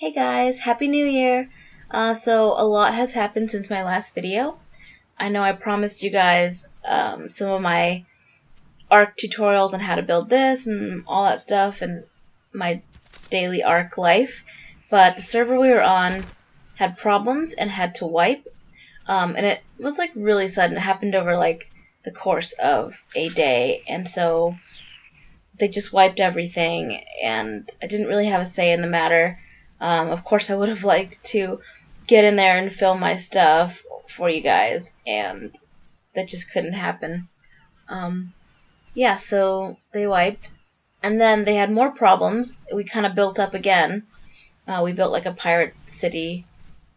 Hey guys, Happy New Year! So a lot has happened since my last video. I know I promised you guys some of my ARK tutorials on how to build this and all that stuff and my daily ARK life, but the server we were on had problems and had to wipe, and it was like really sudden. It happened over like the course of a day, and so they just wiped everything, and I didn't really have a say in the matter. Of course, I would have liked to get in there and film my stuff for you guys, and that just couldn't happen. Yeah, so they wiped, and then they had more problems. We kind of built up again. We built like a pirate city,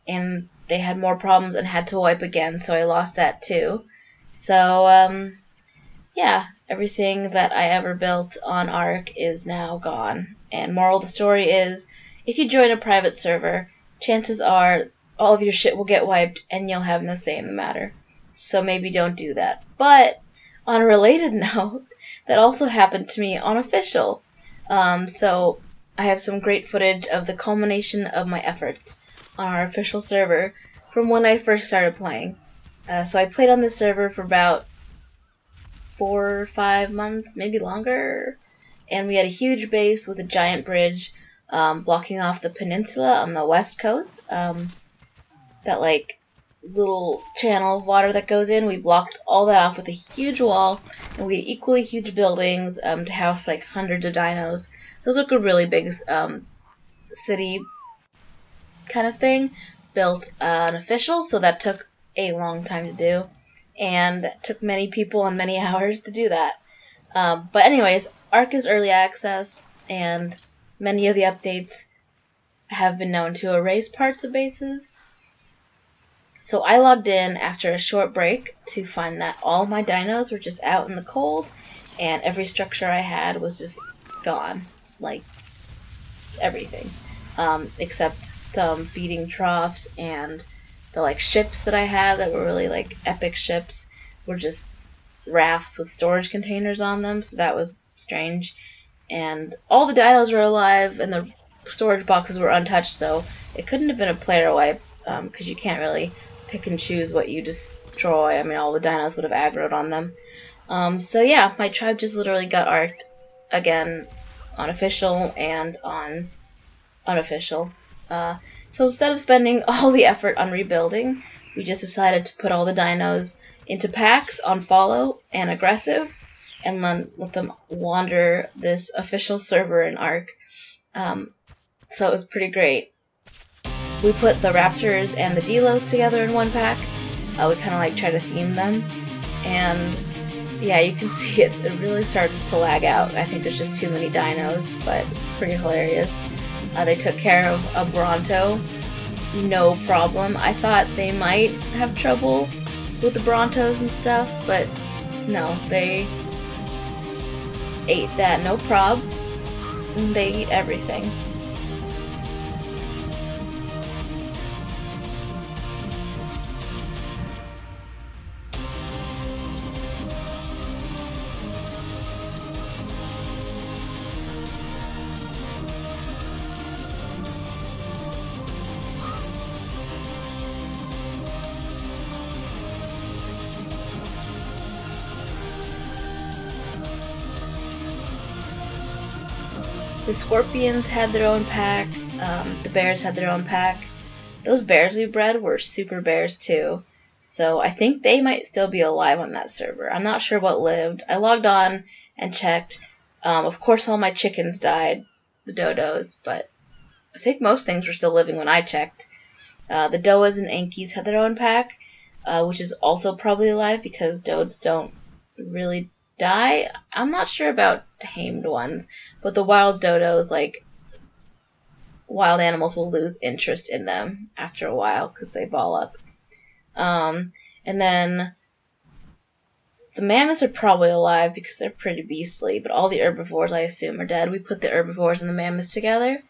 and they had more problems and had to wipe again, so I lost that too. So, yeah, everything that I ever built on ARK is now gone. And moral of the story is, if you join a private server, chances are all of your shit will get wiped and you'll have no say in the matter. So maybe don't do that. But on a related note, that also happened to me on official. So I have some great footage of the culmination of my efforts on our official server from when I first started playing. So I played on this server for about 4 or 5 months, maybe longer, and we had a huge base with a giant bridge blocking off the peninsula on the west coast. That like little channel of water that goes in, we blocked all that off with a huge wall, and we had equally huge buildings to house like hundreds of dinos. So it was like a really big city kind of thing, built an official, so that took a long time to do, and took many people and many hours to do that. But anyways, ARK is early access, and many of the updates have been known to erase parts of bases. So I logged in after a short break to find that all my dinos were just out in the cold, and every structure I had was just gone. Like, everything. Except some feeding troughs, and the like ships that I had that were really like epic ships were just rafts with storage containers on them, so that was strange. And all the dinos were alive, and the storage boxes were untouched, so it couldn't have been a player wipe, because you can't really pick and choose what you destroy. I mean, all the dinos would have aggroed on them. So yeah, my tribe just literally got arked again on official and on unofficial. So instead of spending all the effort on rebuilding, we just decided to put all the dinos into packs on follow and aggressive, and then let them wander this official server in ARK. So it was pretty great. We put the Raptors and the Delos together in one pack. We kind of like try to theme them, and yeah, you can see it really starts to lag out. I think there's just too many dinos, but it's pretty hilarious. They took care of a Bronto, no problem. I thought they might have trouble with the Brontos and stuff, but no, they ate that no prob. They eat everything. The scorpions had their own pack, the bears had their own pack. Those bears we bred were super bears too, so I think they might still be alive on that server. I'm not sure what lived. I logged on and checked. Of course all my chickens died, the dodos, but I think most things were still living when I checked. The doas and ankies had their own pack, which is also probably alive because dodes don't really die. I'm not sure about tamed ones, but the wild dodos, like, wild animals will lose interest in them after a while because they ball up. And then the mammoths are probably alive because they're pretty beastly, but all the herbivores I assume are dead. We put the herbivores and the mammoths together.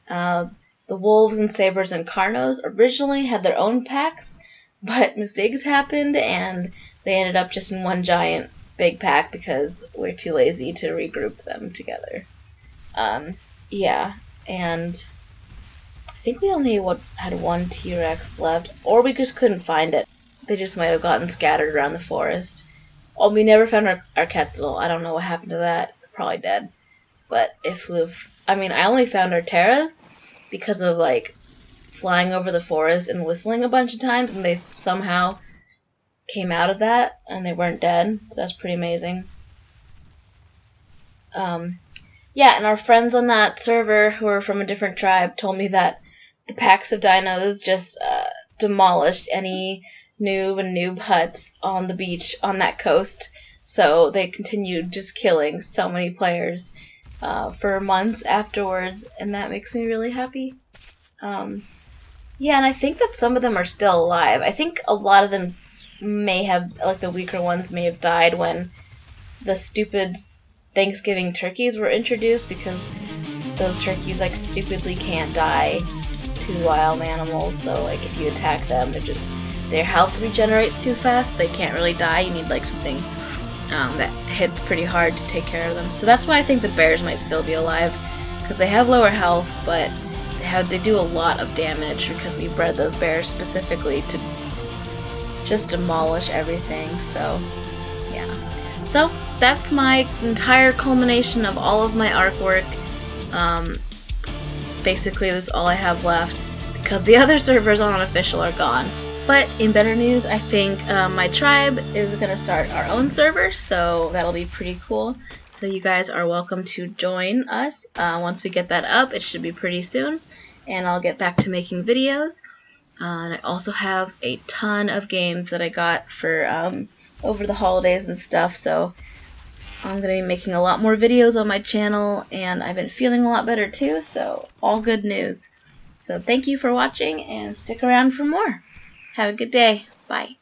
The wolves and sabers and carnos originally had their own packs, but mistakes happened and they ended up just in one giant big pack because we're too lazy to regroup them together. Yeah, and think we only had one T-Rex left, or we just couldn't find it. They just might have gotten scattered around the forest. Oh, we never found our Quetzal. I don't know what happened to that. Probably dead. But it flew. I mean, I only found our Terras because of like flying over the forest and whistling a bunch of times, and they somehow came out of that and they weren't dead. So that's pretty amazing. Yeah, and our friends on that server who are from a different tribe told me that the packs of dinos just demolished any noob huts on the beach on that coast. So they continued just killing so many players for months afterwards, and that makes me really happy. Yeah, and I think that some of them are still alive. I think a lot of them may have, like the weaker ones, may have died when the stupid Thanksgiving turkeys were introduced, because those turkeys like stupidly can't die to wild animals. So like if you attack them, their health regenerates too fast. They can't really die. You need like something that hits pretty hard to take care of them. So that's why I think the bears might still be alive, because they have lower health, but they do a lot of damage because we bred those bears specifically to just demolish everything. So yeah. So that's my entire culmination of all of my artwork. Basically, that's all I have left because the other servers on Unofficial are gone. But in better news, I think my tribe is going to start our own server, so that'll be pretty cool. So you guys are welcome to join us once we get that up. It should be pretty soon, and I'll get back to making videos. And I also have a ton of games that I got for over the holidays and stuff, so I'm going to be making a lot more videos on my channel, and I've been feeling a lot better too, so all good news. So thank you for watching, and stick around for more. Have a good day. Bye.